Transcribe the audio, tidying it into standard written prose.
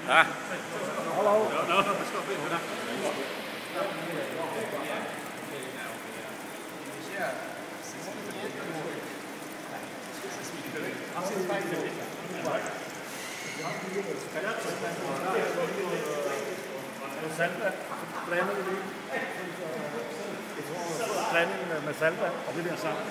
Ja. Hallo. Salva, træner vi lige. Træning med Salva og det der sammen.